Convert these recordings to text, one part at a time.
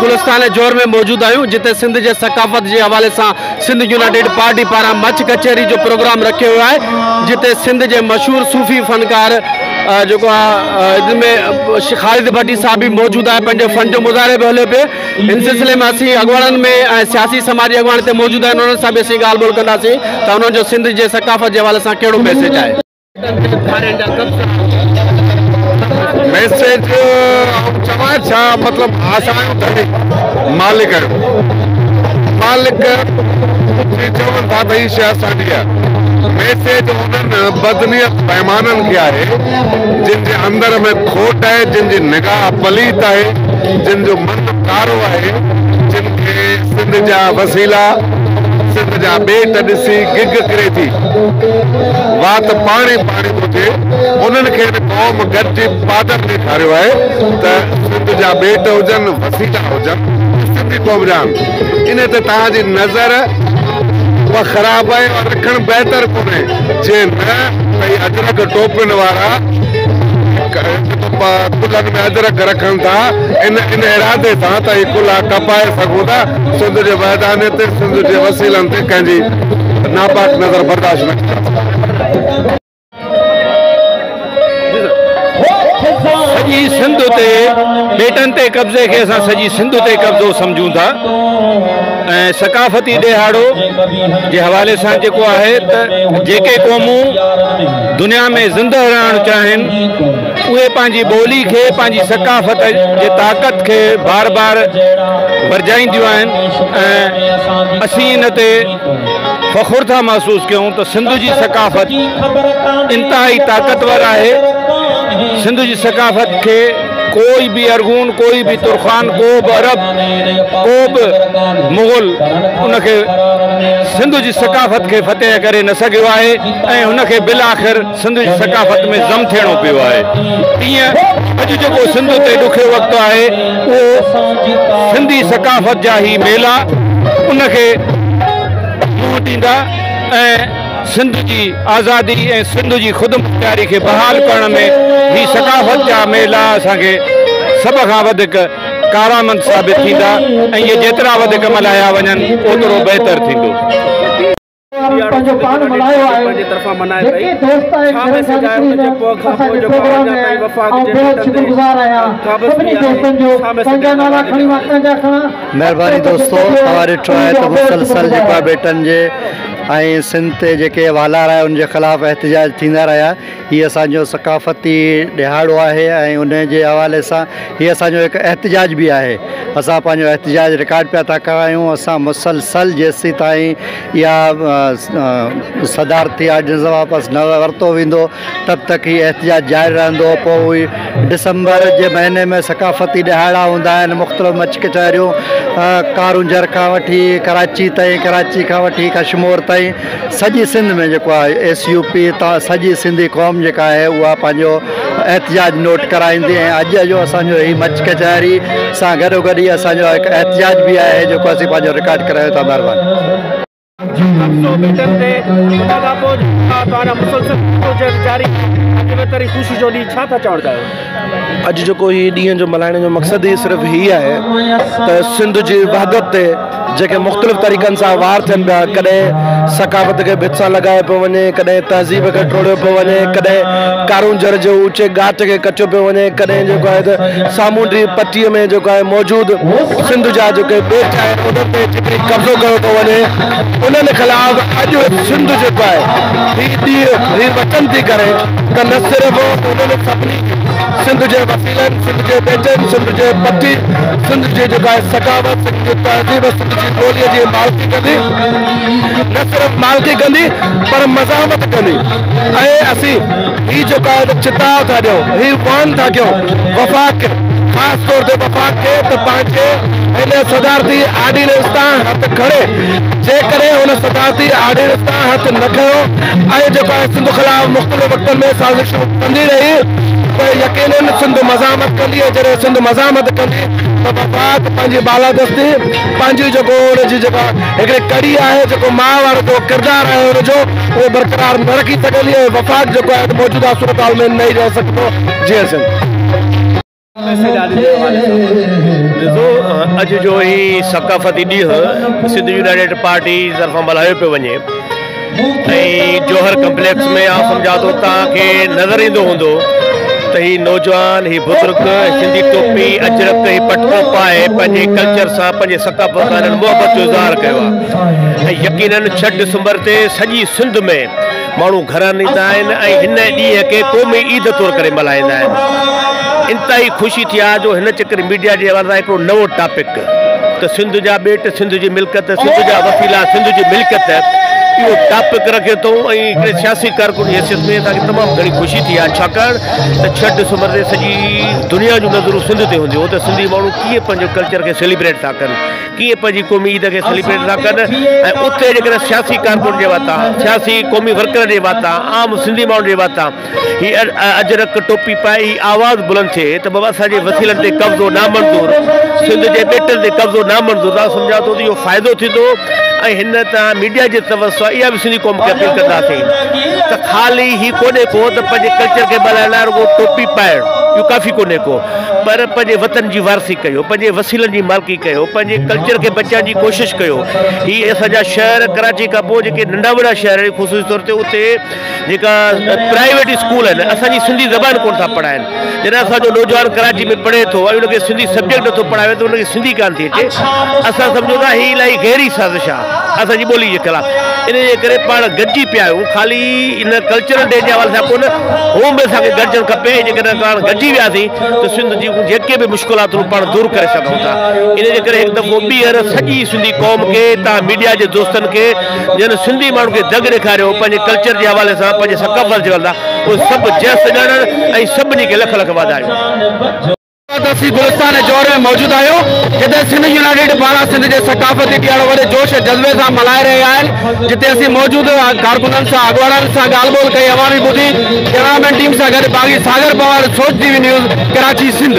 गुलिस्तान जोर में मौजूद आयूं जिते सिंध के सकाफत के हवाले से सिंध यूनाइटेड पार्टी पारा मच कचहरी जो प्रोग्राम रखे हुआ है जिते सिंध के मशहूर सूफी फनकार जो में खालिद भट्टी साहब भी मौजूद है पंहिंजे फन जो मुज़ाहरे भी हले पे इन सिलसिले में असीं अगवाड़नि में सियासी समाजी अगवान ते मौजूद आहिनि उन्हनि सां बि असीं ॻाल्हि ॿोल कंदासीं त उन्हनि जो सिंध जे सकाफ़त जे हवाले सां कहिड़ो मैसेज आहे। मैसेज चवा छा मतलब मालिक मालिक चवन था त शइ असांजी आहे। मैसेज उन्हनि बदनीयत पैमाननि खे आहे जिन जे अंदर में खोट है, जिन जी निगाह पलीत है, जिन जो मन कारो है, जिन के सिंध जा वसीला सिंध जा बेट ॾिसी गिग करे थी वात पाणी पाणी थो थिए उन्हनि खे क़ौम गॾिजी पादर ॾेखारियो आहे त सिंध जा बेट हुजनि वसीला हुजनि सिंधी क़ौम जा इन ते तव्हांजी नज़र उहा ख़राब आहे और रखणु बहितर कोन्हे जे न भई अजरक टोपिन वारा कुलनि में अजरक रखनि था इन इरादे सां त ही कुल्हा टपाए सघूं था सिंध जे मैदान ते सिंध जे वसीलनि ते कंहिंजी नापाक नज़र बर्दाश्त न कंदा। सॼी सिंध ते बेटनि ते कब्ज़े खे असां सॼी सिंध ते कब्ज़ो सम्झूं था ऐं सकाफ़ती ॾिहाड़ो जे हवाले सां जेको आहे त जेके क़ौमूं दुनिया में ज़िंदह रहणु चाहिनि उहे पंहिंजी ॿोली खे पंहिंजी सकाफ़त जे ताक़त खे बार बार वरजाईंदियूं आहिनि ऐं असीं इन ते फ़ख़ुरु था महसूसु कयूं त सिंध जी सकाफ़त इंतिहाई ताक़तवर आहे। सिंध जी सकाफ़त के कोई भी अरगून कोई भी तुर्खान को भी अरब को भी मुग़ल उनके सिंध जी सकाफ़त के फतेह करे न सघियो आहे ऐं उनके बिल आख़िर सिंध जी सकाफ़त में ज़म थियणो पियो आहे। ईअं अॼु जेको सिंध ते ॾुखियो वक़्तु आहे उहो सिंधी सकाफ़त जा ही मेला उनके मुंहुं ॾींदा ऐं सिंध की आज़ादी ऐं सिंध की ख़ुदमुख्तियारी के बहाल करण में ही सकाफ़त जा मेला असांखे सब खां वधीक कारआमद साबित थींदा ऐं ये जेतिरा वधीक मल्हाया वञनि ओतिरो बहितर थींदो। मेहरबानी दोस्तों तव्हां ॾिठो आहे त मुसलसल जेको बेटनि जे ऐं सिंध ते जेके हवाला रहा उनके ख़िलाफ़ एहतजाज थींदा रहा ये असांजो सकाफ़ती ॾिहाड़ो आहे ऐं उन जे हवाले सां हीअ असांजो हिकु एहतजाज भी आहे। असां पंहिंजो एहतजाज रिकॉर्ड पिया था करायूं असां मुसलसल जेसीं ताईं इहा सदारती आर्डिनेंस वापसि न वरितो वेंदो तब तक ही एहतजाज जारी रहंदो। पोइ दिसंबर जे महीने में सकाफ़ती ॾिहाड़ा हूंदा आहिनि मुख़्तलिफ़ मच कचहरियूं कारूंजर खां वठी कराची ताईं कराची खां वठी कश्मीर ताईं सॼी सिंध में जेको आहे SUP सॼी सिंधी क़ौम जेका आहे उहा पंहिंजो एहतजाज नोट कराईंदी ऐं अॼु जो असांजो ही मच कचहरी सां गॾोगॾु ही असांजो हिकु एहतजाज भी आहे जेको असीं पंहिंजो रिकॉर्ड करायूं था। महिरबानी। अॼु जेको ही ॾींहं जो मल्हाइण जो मक़सदु ही सिर्फ़ु हीअ आहे त सिंध जी वहदत ते जेके मुख़्तलिफ़ तरीक़नि सां वार थियनि पिया कॾहिं सकाफ़त खे भित सां लॻायो पियो वञे कॾहिं तहज़ीब खे टोड़ियो पियो वञे कॾहिं कारूंजर जो ऊचे घाट खे कचियो पियो वञे कॾहिं जेको आहे त सामूंडी पट्टीअ में जेको आहे मौजूदु सिंध जा जेके बेट आहिनि उन्हनि ते जेतिरी कब्ज़ो कयो थो वञे उन्हनि ख़िलाफ़ अॼु सिंध जेको आहे ही वचन थी करे त न सिर्फ़ु उन्हनि सभिनी सिंध जे वसीलनि सिंध जे बेटनि सिंध जे पट्टी सिंध जे जेको आहे सकाफ़त सिंध जी तहज़ीब सिंध जी ॿोलीअ जी हिमायत कंदी न सिर्फ़ु सिर्फ़ मालिकी कंदी पर मज़ामत कंदी। असीं ही जेको आहे चिताव था ॾियूं, ही वान था कयूं वफ़ाक़ ख़ासि तौर ते वफ़ाक़ खे त पंहिंजे हिन सदारती आर्डिनेंस तां हथ खणे, जेकॾहिं हुन सदारती आर्डिनेंस तां हथ न खयो ऐं जेको आहे सिंध ख़िलाफ़ मुख़्तलिफ़ वक़्तनि में साज़िशूं कंदी रही त यकीनन सिंध मज़ामत कंदी। जॾहिं सिंध मज़ामत कंदी त वफ़ाक़ पंहिंजी बालादस्ती, पंहिंजी जेको हुनजी जेका हिकिड़ी कड़ी आहे, जेको मां वारो जो किरदारु आहे हुनजो, उहो बरक़रार न रखी सघंदी ऐं वफ़ाक़ जेको आहे मौजूदा सूरत हाल में न ई रह सघंदो। जी हसन ॾिसो, अॼु जो ही सकाफ़ती ॾींहुं सिंध यूनाइटेड पार्टी तरफ़ां मल्हायो पियो वञे ऐं जौहर कम्पलेक्स में आउं सम्झा थो तव्हांखे नज़र ईंदो हूंदो त ही नौजवान, ही बुज़ुर्ग सिंधी टोपी अजरक, ही पटको पाए पंहिंजे कल्चर सां, पंहिंजे सकाफ़त सां हिननि मुहबत जो इज़हार कयो आहे। ऐं यकीनन 6 दिसंबर ते सॼी सिंध में माण्हू घरनि ईंदा आहिनि ऐं हिन ॾींहं खे क़ौमी ईद तौरु करे मल्हाईंदा आहिनि। इंतहाई ख़ुशी थी आहे जो हिन चकर मीडिया जे हवाले सां हिकिड़ो नओं टॉपिक त सिंध जा ॿेट, सिंध जी मिल्कियत, सिंध जा वसीला, सिंध जी मिल्कियत, इहो टॉपिक रखे थो ऐं हिकिड़े सियासी कारकुन जी हैसियत में तव्हांखे तमामु घणी ख़ुशी थी आहे, छाकाणि त 6 दिसंबर ते सॼी दुनिया जूं नज़रूं सिंध ते हूंदियूं त सिंधी माण्हू कीअं पंहिंजो कल्चर खे सेलिब्रेट था कनि, कीअं पंहिंजी क़ौमी ईद खे सेलिब्रेट था कनि। ऐं उते जेकॾहिं सियासी कारकुन जे वाता, सियासी क़ौमी वर्कर जे वाता, आम सिंधी माण्हुनि जे वाता ही अजरक टोपी पाए ही आवाज़ बुलंद थिए त बाबा असांजे वसीलनि ते कब्ज़ो नामंज़ूर, सिंध जे ॿेटनि ते कब्ज़ो नामंज़ूर, तव्हां सम्झा थो त इहो फ़ाइदो थींदो। ऐं हिन तव्हां मीडिया जे तवसु इहा बि सिंधी क़ौम खे अपील कंदासीं त ख़ाली ही कोन्हे को त पंहिंजे कल्चर खे मल्हाइण लाइ रुॻो टोपी पाइणु इहो काफ़ी कोन्हे को, पर पंहिंजे वतन जी वारसी कयो, पंहिंजे वसीलनि जी मालिकी कयो, पंहिंजे कल्चर खे बचाइण जी कोशिशि कयो। हीअ असांजा शहर कराची खां पोइ जेके नंढा वॾा शहर आहिनि, ख़ुशूसी तौर ते उते जेका प्राइवेट स्कूल आहिनि असांजी सिंधी ज़बान कोन था पढ़ाइनि। जॾहिं असांजो नौजवान कराची में पढ़े थो ऐं हुनखे सिंधी सब्जेक्ट नथो पढ़ाए त हुनखे सिंधी कान थी अचे, असां सम्झो था हीअ इलाही गहरी साज़िश आहे असांजी ॿोली जे ख़िलाफ़। इन जे करे पाण गॾिजी पिया आहियूं, ख़ाली इन कल्चरल डे जे हवाले सां कोन, हू बि असांखे गॾिजणु खपे। जेकॾहिं पाण गॾिजी वियासीं त सिंध जूं जेके बि मुश्किलातूं पाण दूरि करे सघूं था। इन जे करे हिकु दफ़ो ॿीहर सॼी सिंधी क़ौम खे, तव्हां मीडिया जे दोस्तनि खे, जिन सिंधी माण्हुनि खे दग ॾेखारियो पंहिंजे कल्चर जे हवाले सां, पंहिंजे सकाफ़त जे हवाले सां, उहे सभु जैस ॼाणनि ऐं सभिनी खे लख लख वाधायूं। गुलिस्तान जौहर में मौजूद आहियूं जिते सिंध यूनाइटेड पारां सिंध जे सकाफ़ती ॾियण वॾे जोश जज़्बे सां मल्हाए रहिया आहिनि, जिते असीं मौजूद कारकुननि सां, अॻवाननि सां ॻाल्हि ॿोल कई, अवामी ॿुधी। कैमरामैन टीम सां गॾु बाग़ी Sagar Pawar, Soch TV news, Karachi, Sindh.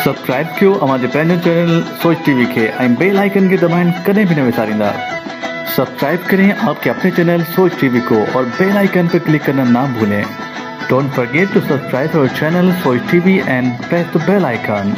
Subscribe कयो हमारे पंहिंजो चैनल सोच टीवी के बेल आइकन के दबाएं कदें भी न विसारींदा। सब्सक्राइब करें आपके अपने चैनल सोच टीवी को और बेल आइकन पर क्लिक करना ना भूलें। Don't forget to subscribe our channel Soch TV and press the bell icon.